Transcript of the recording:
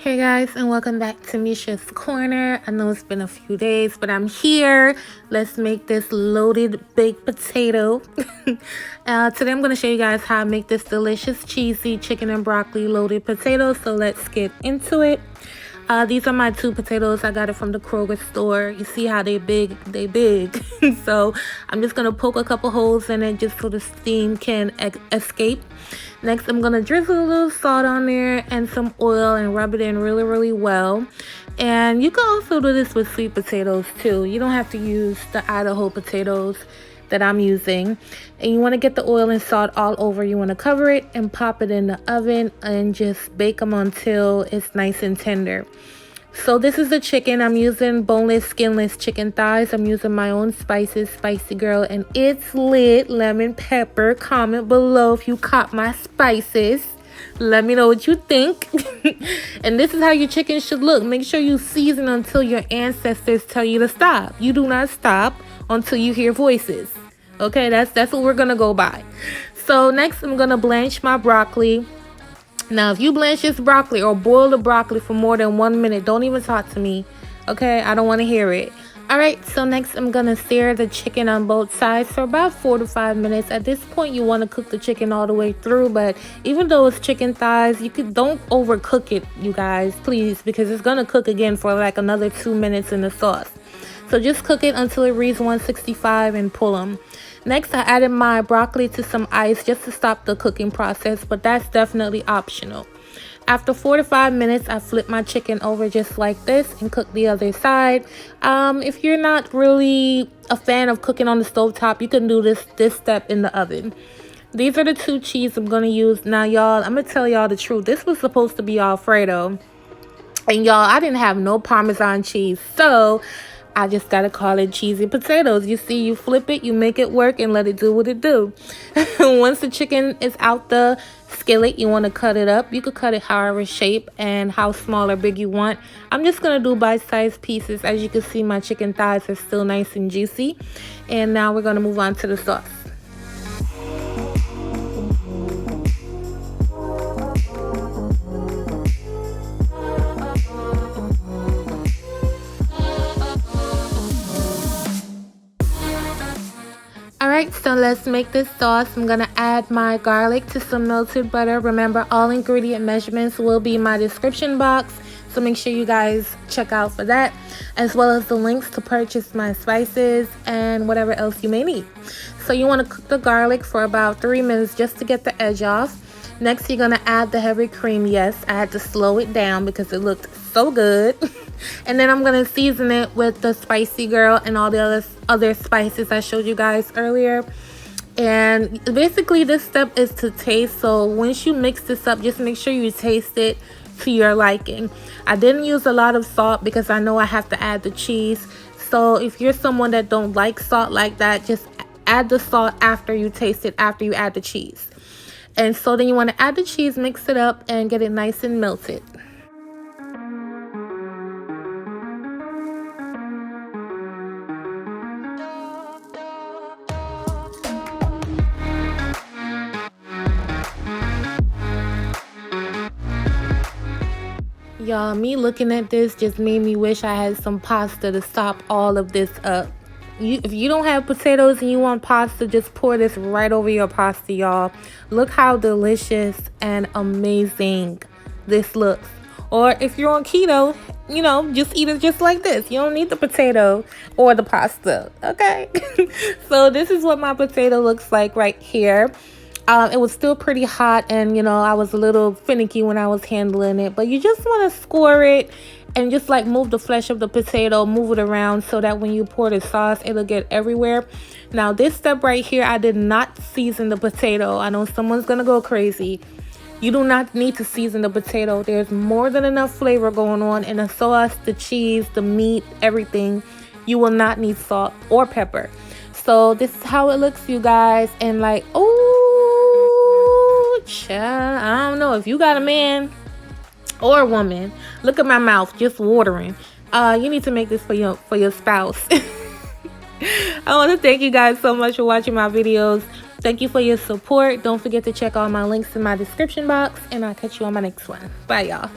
Hey guys, and welcome back to Misha's Corner. I know it's been a few days, but I'm here. Let's make this loaded baked potato. Today I'm going to show you guys how to make this delicious cheesy chicken and broccoli loaded potato. So let's get into it. These are my two potatoes. I got it from the Kroger store. You see how they big. So I'm just going to poke a couple holes in it just so the steam can escape. Next, I'm going to drizzle a little salt on there and some oil and rub it in really well. And you can also do this with sweet potatoes too. You don't have to use the Idaho potatoes that I'm using. And you want to get the oil and salt all over. You want to cover it and pop it in the oven and just bake them until it's nice and tender. So this is the chicken. I'm using boneless, skinless chicken thighs. I'm using my own spices, Spicy Girl, and it's lit. Lemon pepper. Comment below if you caught my spices. Let me know what you think. And this is how your chicken should look. Make sure you season until your ancestors tell you to stop. You do not stop until you hear voices. Okay, that's what we're gonna go by. So next I'm gonna blanch my broccoli. Now if you blanch this broccoli or boil the broccoli for more than 1 minute, don't even talk to me. Okay, I don't want to hear it. Alright, so next I'm gonna sear the chicken on both sides for about 4 to 5 minutes. At this point you want to cook the chicken all the way through, but even though it's chicken thighs, don't overcook it, you guys, please, because it's gonna cook again for like another 2 minutes in the sauce. So just cook it until it reads 165 and pull them. Next, I added my broccoli to some ice just to stop the cooking process, but that's definitely optional. After 4 to 5 minutes, I flip my chicken over just like this and cook the other side. If you're not really a fan of cooking on the stovetop, you can do this step in the oven. These are the two cheese I'm going to use. Now, y'all, I'm going to tell y'all the truth. This was supposed to be Alfredo. And, y'all, I didn't have no Parmesan cheese, so I just gotta call it cheesy potatoes. You see, you flip it, you make it work, and let it do what it do. Once the chicken is out the skillet, you want to cut it up. You could cut it however shape and how small or big you want. I'm just gonna do bite-sized pieces. As you can see, my chicken thighs are still nice and juicy. And now we're gonna move on to the sauce. Alright, so let's make this sauce. I'm going to add my garlic to some melted butter. Remember, all ingredient measurements will be in my description box, so make sure you guys check out for that, as well as the links to purchase my spices and whatever else you may need. So you want to cook the garlic for about 3 minutes just to get the edge off. Next, you're going to add the heavy cream. Yes, I had to slow it down because it looked so good. And then I'm going to season it with the Spicy Girl and all the other spices I showed you guys earlier. And basically this step is to taste. So once you mix this up, just make sure you taste it to your liking. I didn't use a lot of salt because I know I have to add the cheese. So if you're someone that don't like salt like that, just add the salt after you taste it, after you add the cheese. And so then you want to add the cheese, mix it up, and get it nice and melted. Y'all, me looking at this just made me wish I had some pasta to sop all of this up. If you don't have potatoes and you want pasta, just pour this right over your pasta, y'all. Look how delicious and amazing this looks. Or if you're on keto, you know, just eat it just like this. You don't need the potato or the pasta, okay? So this is what my potato looks like right here. It was still pretty hot, and you know, I was a little finicky when I was handling it, but you just want to score it and just like move the flesh of the potato, move it around so that when you pour the sauce, it'll get everywhere. Now this step right here, I did not season the potato. I know someone's gonna go crazy. You do not need to season the potato. There's more than enough flavor going on in the sauce, the cheese, the meat, everything. You will not need salt or pepper. So this is how it looks, you guys. And like, oh, child, I don't know if you got a man or a woman. Look at my mouth, just watering. You need to make this for your spouse. I want to thank you guys so much for watching my videos. Thank you for your support. Don't forget to check all my links in my description box, and I'll catch you on my next one. Bye, y'all.